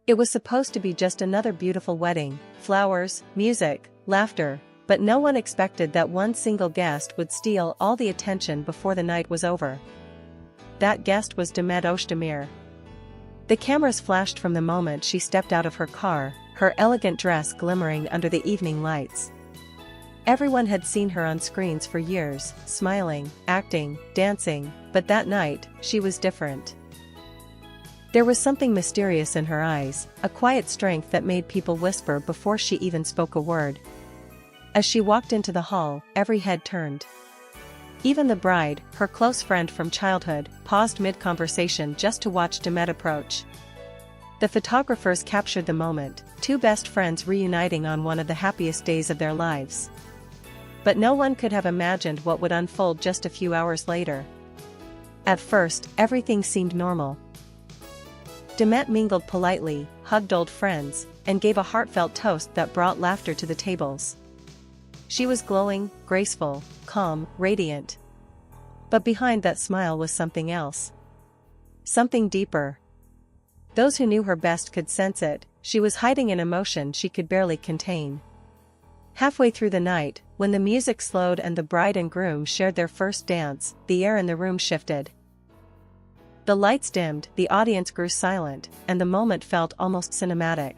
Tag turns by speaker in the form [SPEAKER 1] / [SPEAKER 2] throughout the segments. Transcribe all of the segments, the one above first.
[SPEAKER 1] It was supposed to be just another beautiful wedding, flowers, music, laughter, but no one expected that one single guest would steal all the attention before the night was over. That guest was Demet Ozdemir. The cameras flashed from the moment she stepped out of her car, her elegant dress glimmering under the evening lights. Everyone had seen her on screens for years, smiling, acting, dancing, but that night, she was different. There was something mysterious in her eyes, a quiet strength that made people whisper before she even spoke a word. As she walked into the hall, every head turned. Even the bride, her close friend from childhood, paused mid-conversation just to watch Demet approach. The photographers captured the moment, two best friends reuniting on one of the happiest days of their lives. But no one could have imagined what would unfold just a few hours later. At first, everything seemed normal. Demet mingled politely, hugged old friends, and gave a heartfelt toast that brought laughter to the tables. She was glowing, graceful, calm, radiant. But behind that smile was something else. Something deeper. Those who knew her best could sense it. She was hiding an emotion she could barely contain. Halfway through the night, when the music slowed and the bride and groom shared their first dance, the air in the room shifted. The lights dimmed, the audience grew silent, and the moment felt almost cinematic.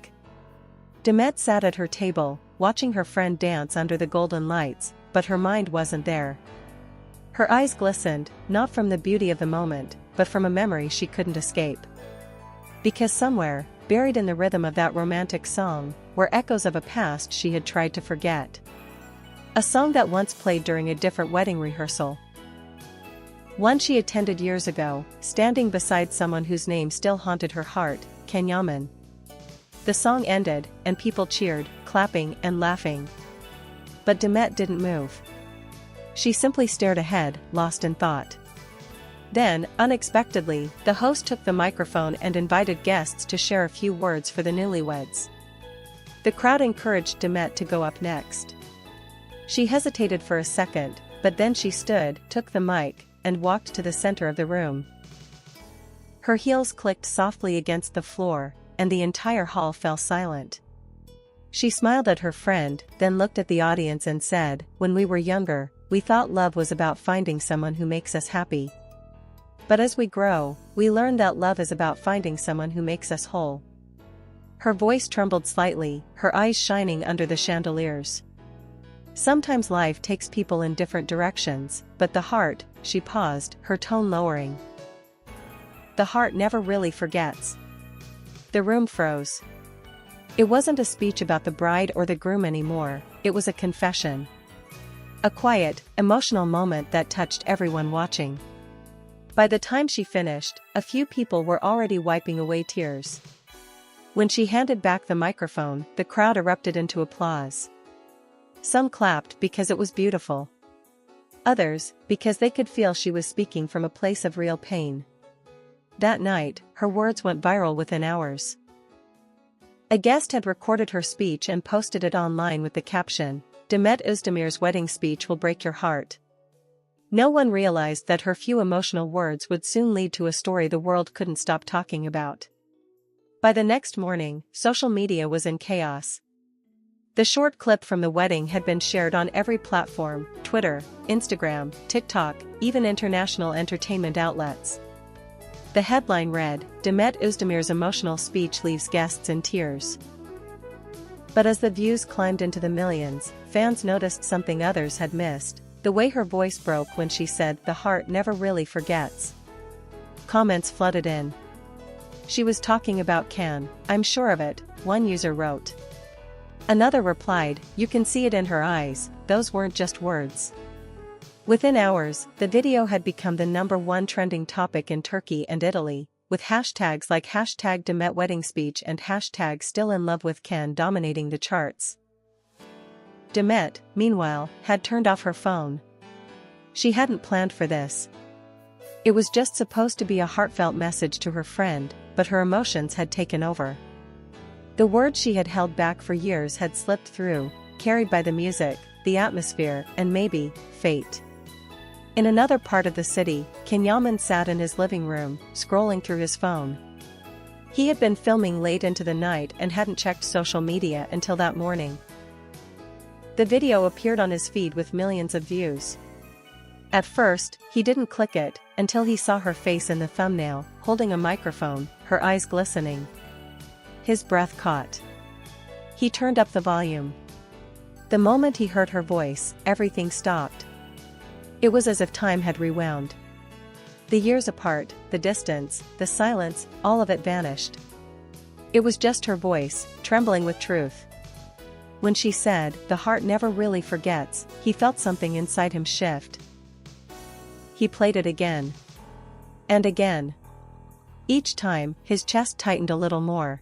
[SPEAKER 1] Demet sat at her table, watching her friend dance under the golden lights, but her mind wasn't there. Her eyes glistened, not from the beauty of the moment, but from a memory she couldn't escape. Because somewhere, buried in the rhythm of that romantic song, were echoes of a past she had tried to forget. A song that once played during a different wedding rehearsal. One she attended years ago, standing beside someone whose name still haunted her heart, Kenyaman. The song ended, and people cheered, clapping and laughing. But Demet didn't move. She simply stared ahead, lost in thought. Then, unexpectedly, the host took the microphone and invited guests to share a few words for the newlyweds. The crowd encouraged Demet to go up next. She hesitated for a second, but then she stood, took the mic, and walked to the center of the room. Her heels clicked softly against the floor, and the entire hall fell silent. She smiled at her friend, then looked at the audience and said, "When we were younger, we thought love was about finding someone who makes us happy. But as we grow, we learn that love is about finding someone who makes us whole." Her voice trembled slightly, her eyes shining under the chandeliers. Sometimes life takes people in different directions, but the heart, she paused, her tone lowering. The heart never really forgets. The room froze. It wasn't a speech about the bride or the groom anymore, it was a confession. A quiet, emotional moment that touched everyone watching. By the time she finished, a few people were already wiping away tears. When she handed back the microphone, the crowd erupted into applause. Some clapped because it was beautiful. Others, because they could feel she was speaking from a place of real pain. That night, her words went viral within hours. A guest had recorded her speech and posted it online with the caption, "Demet Özdemir's wedding speech will break your heart." No one realized that her few emotional words would soon lead to a story the world couldn't stop talking about. By the next morning, social media was in chaos. The short clip from the wedding had been shared on every platform: Twitter, Instagram, TikTok, even international entertainment outlets. The headline read, "Demet Özdemir's emotional speech leaves guests in tears." But as the views climbed into the millions, fans noticed something others had missed: the way her voice broke when she said, "The heart never really forgets." Comments flooded in. "She was talking about Can, I'm sure of it," one user wrote. Another replied, "You can see it in her eyes, those weren't just words." Within hours, the video had become the #1 trending topic in Turkey and Italy, with hashtags like #Demet wedding speech and #Still in love with Can dominating the charts. Demet, meanwhile, had turned off her phone. She hadn't planned for this. It was just supposed to be a heartfelt message to her friend, but her emotions had taken over. The words she had held back for years had slipped through, carried by the music, the atmosphere, and maybe, fate. In another part of the city, Kenyaman sat in his living room, scrolling through his phone. He had been filming late into the night and hadn't checked social media until that morning. The video appeared on his feed with millions of views. At first, he didn't click it, until he saw her face in the thumbnail, holding a microphone, her eyes glistening. His breath caught. He turned up the volume. The moment he heard her voice, everything stopped. It was as if time had rewound. The years apart, the distance, the silence, all of it vanished. It was just her voice, trembling with truth. When she said, "The heart never really forgets," he felt something inside him shift. He played it again. And again. Each time, his chest tightened a little more.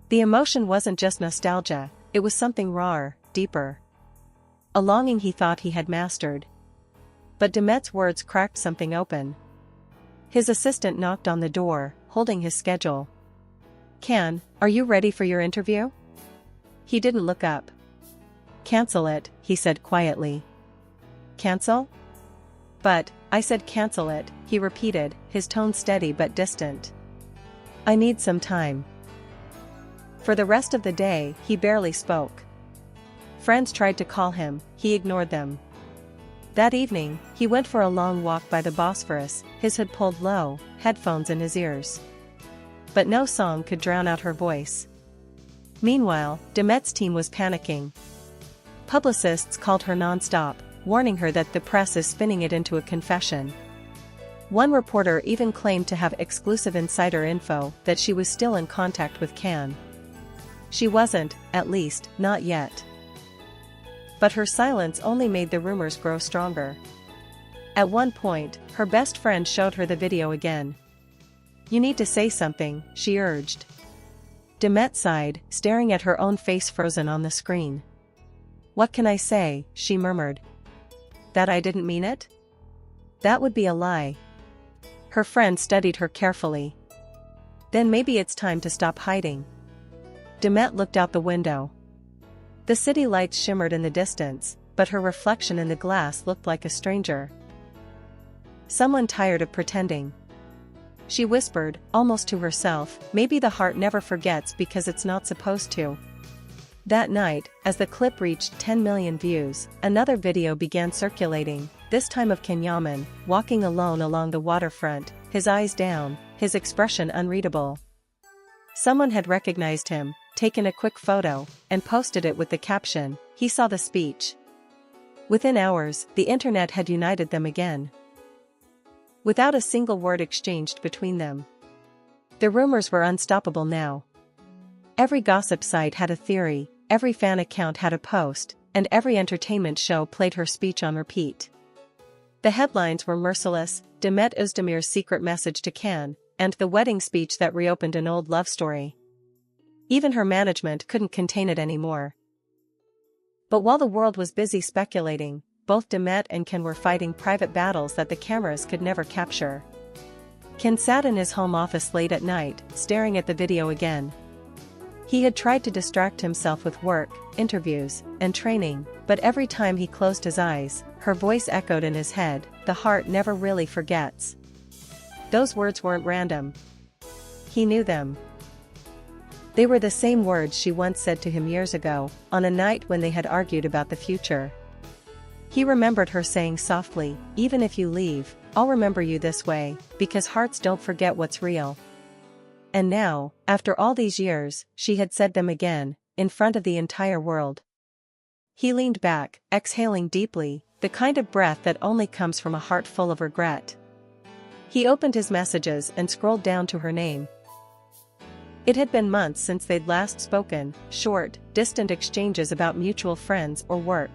[SPEAKER 1] The emotion wasn't just nostalgia, it was something rawer, deeper. A longing he thought he had mastered. But Demet's words cracked something open. His assistant knocked on the door, holding his schedule. "Can, are you ready for your interview?" He didn't look up. "Cancel it," he said quietly. "Cancel?" "But, I said cancel it," he repeated, his tone steady but distant. "I need some time." For the rest of the day, he barely spoke. Friends tried to call him, he ignored them. That evening, he went for a long walk by the Bosphorus, his hood pulled low, headphones in his ears. But no song could drown out her voice. Meanwhile, Demet's team was panicking. Publicists called her non-stop, warning her that the press is spinning it into a confession. One reporter even claimed to have exclusive insider info that she was still in contact with Can. She wasn't, at least, not yet. But her silence only made the rumors grow stronger. At one point, her best friend showed her the video again. "You need to say something," she urged. Demet sighed, staring at her own face frozen on the screen. "What can I say?" she murmured. "That I didn't mean it?" "That would be a lie." Her friend studied her carefully. "Then maybe it's time to stop hiding." Demet looked out the window. The city lights shimmered in the distance, but her reflection in the glass looked like a stranger. "Someone tired of pretending." She whispered, almost to herself, "Maybe the heart never forgets because it's not supposed to." That night, as the clip reached 10 million views, another video began circulating, this time of Kenyaman, walking alone along the waterfront, his eyes down, his expression unreadable. Someone had recognized him, taken a quick photo, and posted it with the caption, "He saw the speech." Within hours, the internet had united them again. Without a single word exchanged between them. The rumors were unstoppable now. Every gossip site had a theory, every fan account had a post, and every entertainment show played her speech on repeat. The headlines were merciless: Demet Özdemir's secret message to Can, and the wedding speech that reopened an old love story. Even her management couldn't contain it anymore. But while the world was busy speculating, both Demet and Can were fighting private battles that the cameras could never capture. Can sat in his home office late at night, staring at the video again. He had tried to distract himself with work, interviews, and training, but every time he closed his eyes, her voice echoed in his head, "The heart never really forgets." Those words weren't random. He knew them. They were the same words she once said to him years ago, on a night when they had argued about the future. He remembered her saying softly, "Even if you leave, I'll remember you this way, because hearts don't forget what's real." And now, after all these years, she had said them again, in front of the entire world. He leaned back, exhaling deeply, the kind of breath that only comes from a heart full of regret. He opened his messages and scrolled down to her name. It had been months since they'd last spoken, short, distant exchanges about mutual friends or work.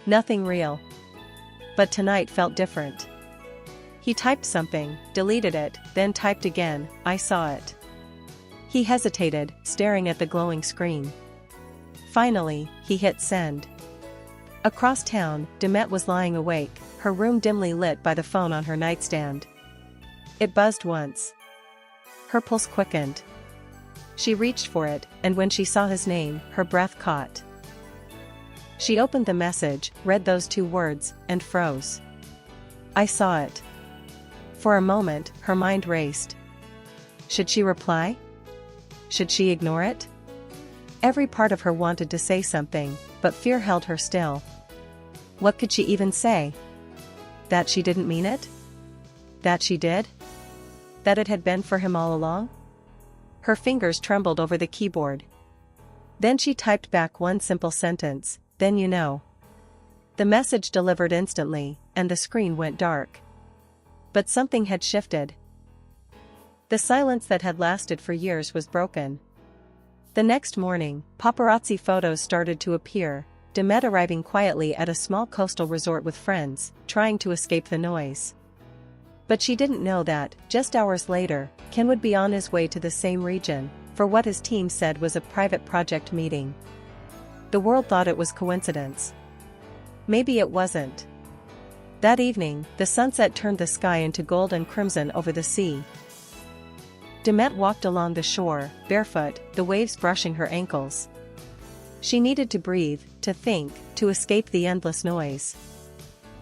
[SPEAKER 1] Nothing real. But tonight felt different. He typed something, deleted it, then typed again, "I saw it." He hesitated, staring at the glowing screen. Finally, he hit send. Across town, Demet was lying awake, her room dimly lit by the phone on her nightstand. It buzzed once. Her pulse quickened. She reached for it, and when she saw his name, her breath caught. She opened the message, read those two words, and froze. "I saw it." For a moment, her mind raced. Should she reply? Should she ignore it? Every part of her wanted to say something, but fear held her still. What could she even say? That she didn't mean it? That she did? That it had been for him all along? Her fingers trembled over the keyboard. Then she typed back one simple sentence, "Then you know." The message delivered instantly, and the screen went dark. But something had shifted. The silence that had lasted for years was broken. The next morning, paparazzi photos started to appear, Demet arriving quietly at a small coastal resort with friends, trying to escape the noise. But she didn't know that, just hours later, Ken would be on his way to the same region, for what his team said was a private project meeting. The world thought it was coincidence. Maybe it wasn't. That evening, the sunset turned the sky into gold and crimson over the sea. Demet walked along the shore, barefoot, the waves brushing her ankles. She needed to breathe, to think, to escape the endless noise.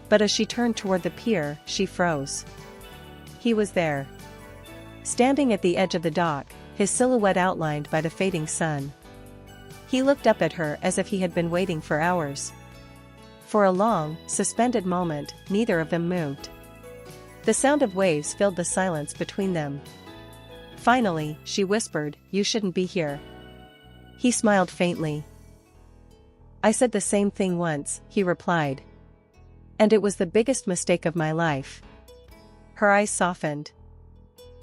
[SPEAKER 1] But as she turned toward the pier, she froze. He was there. Standing at the edge of the dock, his silhouette outlined by the fading sun. He looked up at her as if he had been waiting for hours. For a long, suspended moment, neither of them moved. The sound of waves filled the silence between them. Finally, she whispered, "You shouldn't be here." He smiled faintly. "I said the same thing once," he replied. "And it was the biggest mistake of my life." Her eyes softened.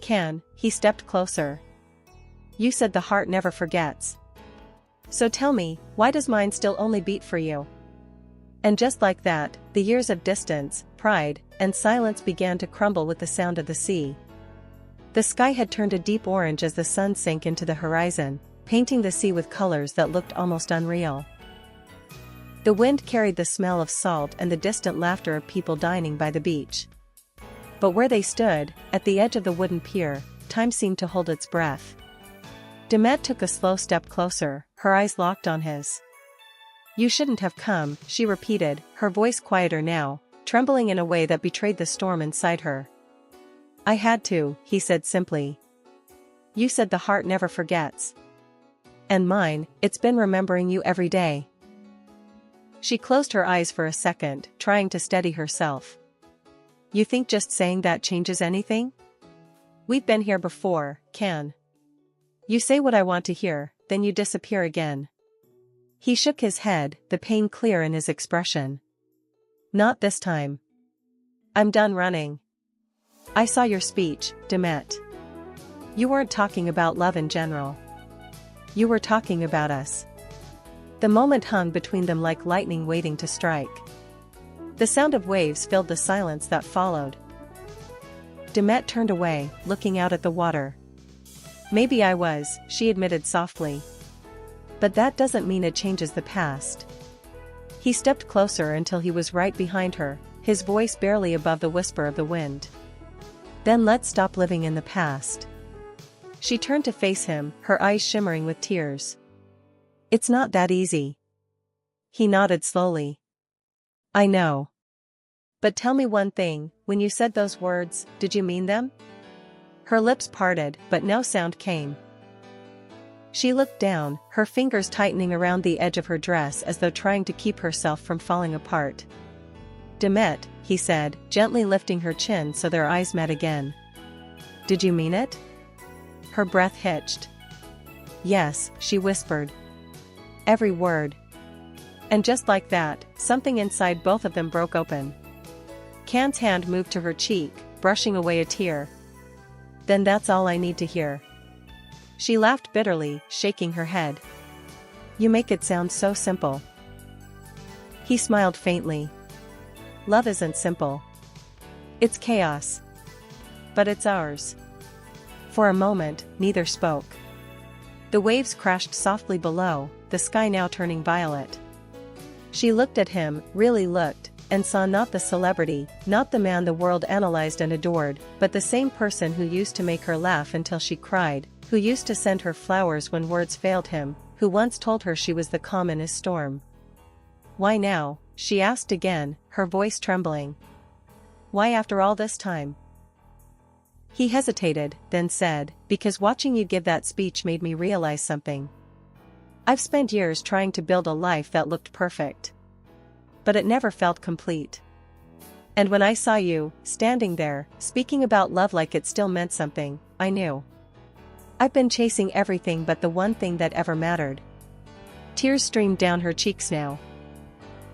[SPEAKER 1] "Can," he stepped closer. "You said the heart never forgets. So tell me, why does mine still only beat for you?" And just like that, the years of distance, pride, and silence began to crumble with the sound of the sea. The sky had turned a deep orange as the sun sank into the horizon, painting the sea with colors that looked almost unreal. The wind carried the smell of salt and the distant laughter of people dining by the beach. But where they stood, at the edge of the wooden pier, time seemed to hold its breath. Demet took a slow step closer, her eyes locked on his. "You shouldn't have come," she repeated, her voice quieter now, trembling in a way that betrayed the storm inside her. "I had to," he said simply. "You said the heart never forgets. And mine, it's been remembering you every day." She closed her eyes for a second, trying to steady herself. "You think just saying that changes anything? We've been here before, Can. You say what I want to hear, then you disappear again." He shook his head, the pain clear in his expression. "Not this time. I'm done running. I saw your speech, Demet. You weren't talking about love in general. You were talking about us." The moment hung between them like lightning waiting to strike. The sound of waves filled the silence that followed. Demet turned away, looking out at the water. "Maybe I was," she admitted softly. "But that doesn't mean it changes the past." He stepped closer until he was right behind her, his voice barely above the whisper of the wind. "Then let's stop living in the past." She turned to face him, her eyes shimmering with tears. "It's not that easy." He nodded slowly. "I know. But tell me one thing, when you said those words, did you mean them?" Her lips parted, but no sound came. She looked down, her fingers tightening around the edge of her dress as though trying to keep herself from falling apart. "Demet," he said, gently lifting her chin so their eyes met again. "Did you mean it?" Her breath hitched. "Yes," she whispered. "Every word." And just like that, something inside both of them broke open. Can's hand moved to her cheek, brushing away a tear. "Then that's all I need to hear." She laughed bitterly, shaking her head. "You make it sound so simple." He smiled faintly. "Love isn't simple. It's chaos. But it's ours." For a moment, neither spoke. The waves crashed softly below, the sky now turning violet. She looked at him, really looked, and saw not the celebrity, not the man the world analyzed and adored, but the same person who used to make her laugh until she cried, who used to send her flowers when words failed him, who once told her she was the calm in his storm. "Why now?" she asked again, her voice trembling. "Why after all this time?" He hesitated, then said, "Because watching you give that speech made me realize something. I've spent years trying to build a life that looked perfect. But it never felt complete. And when I saw you, standing there, speaking about love like it still meant something, I knew. I've been chasing everything but the one thing that ever mattered." Tears streamed down her cheeks now.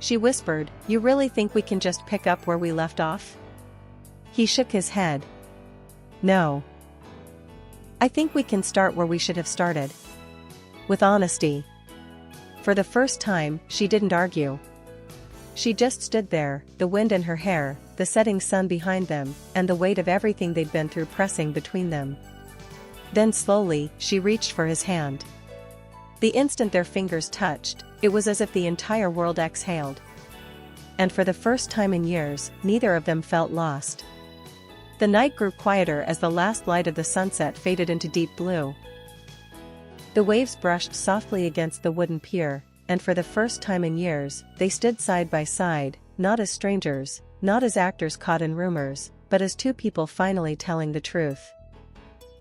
[SPEAKER 1] She whispered, "You really think we can just pick up where we left off?" He shook his head. "No. I think we can start where we should have started. With honesty." For the first time, she didn't argue. She just stood there, the wind in her hair, the setting sun behind them, and the weight of everything they'd been through pressing between them. Then slowly, she reached for his hand. The instant their fingers touched, it was as if the entire world exhaled. And for the first time in years, neither of them felt lost. The night grew quieter as the last light of the sunset faded into deep blue. The waves brushed softly against the wooden pier, and for the first time in years, they stood side by side, not as strangers, not as actors caught in rumors, but as two people finally telling the truth.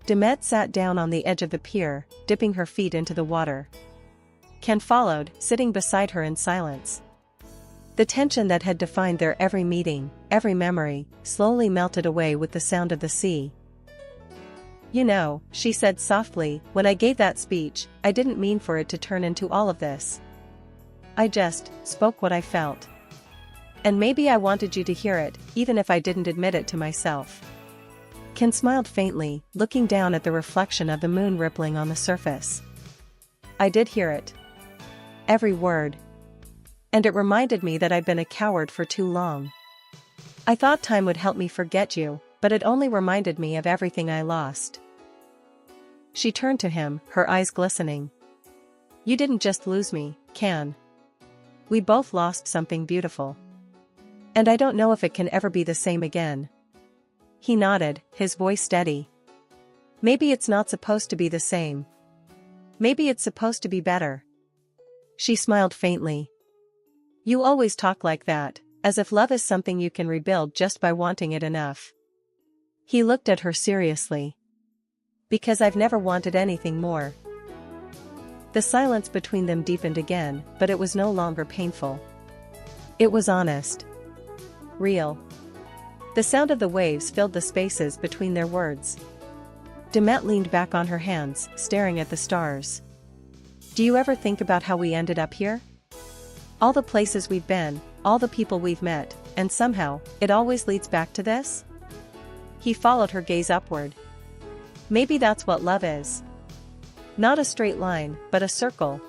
[SPEAKER 1] Demet sat down on the edge of the pier, dipping her feet into the water. Ken followed, sitting beside her in silence. The tension that had defined their every meeting, every memory, slowly melted away with the sound of the sea. "You know," she said softly, "when I gave that speech, I didn't mean for it to turn into all of this. I just spoke what I felt. And maybe I wanted you to hear it, even if I didn't admit it to myself." Ken smiled faintly, looking down at the reflection of the moon rippling on the surface. "I did hear it. Every word. And it reminded me that I'd been a coward for too long. I thought time would help me forget you, but it only reminded me of everything I lost." She turned to him, her eyes glistening. "You didn't just lose me, Ken. We both lost something beautiful. And I don't know if it can ever be the same again." He nodded, his voice steady. "Maybe it's not supposed to be the same. Maybe it's supposed to be better." She smiled faintly. "You always talk like that, as if love is something you can rebuild just by wanting it enough." He looked at her seriously. "Because I've never wanted anything more." The silence between them deepened again, but it was no longer painful. It was honest. Real. The sound of the waves filled the spaces between their words. Demet leaned back on her hands, staring at the stars. "Do you ever think about how we ended up here? All the places we've been, all the people we've met, and somehow, it always leads back to this?" He followed her gaze upward. "Maybe that's what love is. Not a straight line, but a circle.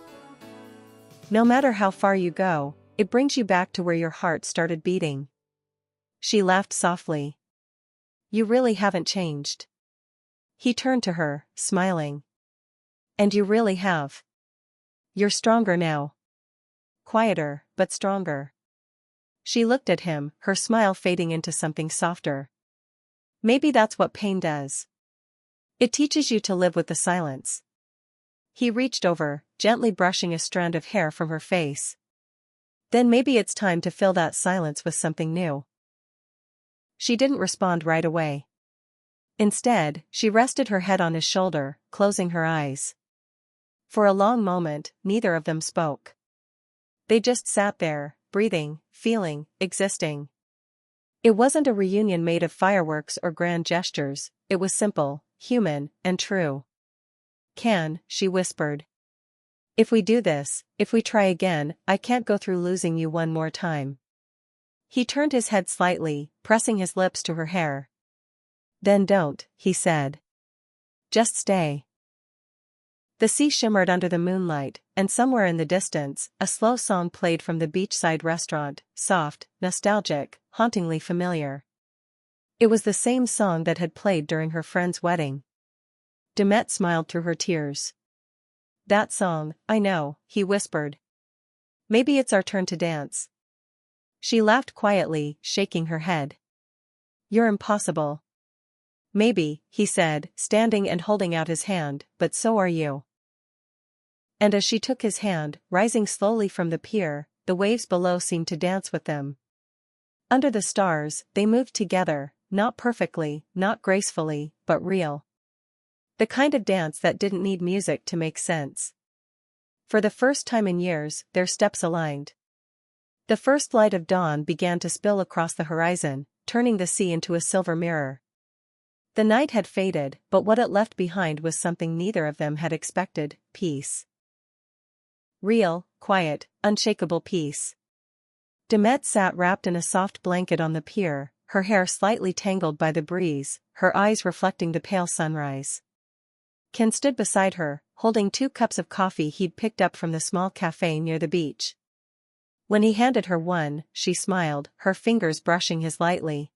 [SPEAKER 1] No matter how far you go, it brings you back to where your heart started beating." She laughed softly. "You really haven't changed." He turned to her, smiling. "And you really have. You're stronger now. Quieter, but stronger." She looked at him, her smile fading into something softer. "Maybe that's what pain does. It teaches you to live with the silence." He reached over, gently brushing a strand of hair from her face. "Then maybe it's time to fill that silence with something new." She didn't respond right away. Instead, she rested her head on his shoulder, closing her eyes. For a long moment, neither of them spoke. They just sat there, breathing, feeling, existing. It wasn't a reunion made of fireworks or grand gestures, it was simple, human, and true. "Ken," she whispered. "If we do this, if we try again, I can't go through losing you one more time." He turned his head slightly, pressing his lips to her hair. "Then don't," he said. "Just stay." The sea shimmered under the moonlight, and somewhere in the distance, a slow song played from the beachside restaurant, soft, nostalgic, hauntingly familiar. It was the same song that had played during her friend's wedding. Demet smiled through her tears. "That song, I know," he whispered. "Maybe it's our turn to dance." She laughed quietly, shaking her head. "You're impossible." "Maybe," he said, standing and holding out his hand, "but so are you." And as she took his hand, rising slowly from the pier, the waves below seemed to dance with them. Under the stars, they moved together, not perfectly, not gracefully, but real. The kind of dance that didn't need music to make sense. For the first time in years, their steps aligned. The first light of dawn began to spill across the horizon, turning the sea into a silver mirror. The night had faded, but what it left behind was something neither of them had expected: peace. Real, quiet, unshakable peace. Demet sat wrapped in a soft blanket on the pier, her hair slightly tangled by the breeze, her eyes reflecting the pale sunrise. Ken stood beside her, holding 2 cups of coffee he'd picked up from the small cafe near the beach. When he handed her one, she smiled, her fingers brushing his lightly.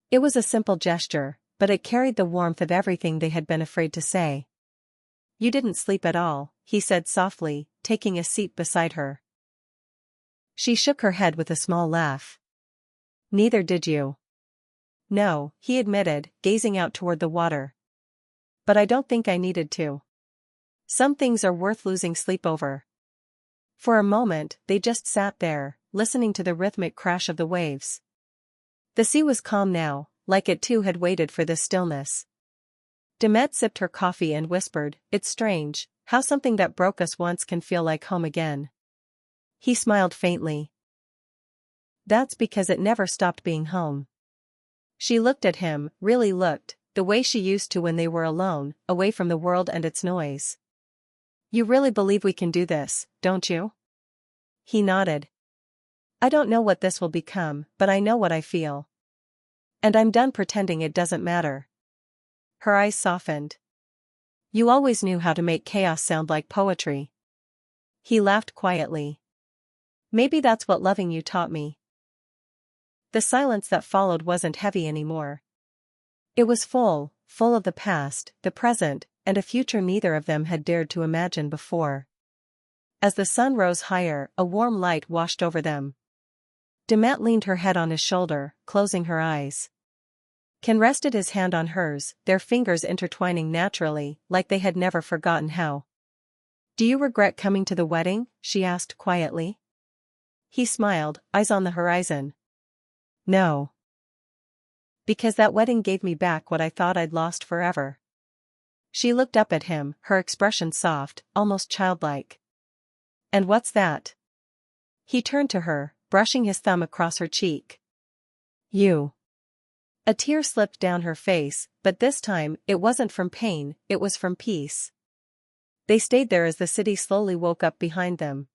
[SPEAKER 1] It was a simple gesture, but it carried the warmth of everything they had been afraid to say. "You didn't sleep at all," he said softly, taking a seat beside her. She shook her head with a small laugh. "Neither did you." "No," he admitted, gazing out toward the water. "But I don't think I needed to. Some things are worth losing sleep over." For a moment, they just sat there, listening to the rhythmic crash of the waves. The sea was calm now, like it too had waited for this stillness. Demet sipped her coffee and whispered, "It's strange, how something that broke us once can feel like home again." He smiled faintly. "That's because it never stopped being home." She looked at him, really looked, the way she used to when they were alone, away from the world and its noise. "You really believe we can do this, don't you?" He nodded. "I don't know what this will become, but I know what I feel. And I'm done pretending it doesn't matter." Her eyes softened. "You always knew how to make chaos sound like poetry." He laughed quietly. "Maybe that's what loving you taught me." The silence that followed wasn't heavy anymore. It was full of the past, the present, and a future neither of them had dared to imagine before. As the sun rose higher, a warm light washed over them. Demet leaned her head on his shoulder, closing her eyes. Ken rested his hand on hers, their fingers intertwining naturally, like they had never forgotten how. "Do you regret coming to the wedding?" she asked quietly. He smiled, eyes on the horizon. "No. Because that wedding gave me back what I thought I'd lost forever." She looked up at him, her expression soft, almost childlike. "And what's that?" He turned to her, brushing his thumb across her cheek. "You." A tear slipped down her face, but this time, it wasn't from pain, it was from peace. They stayed there as the city slowly woke up behind them.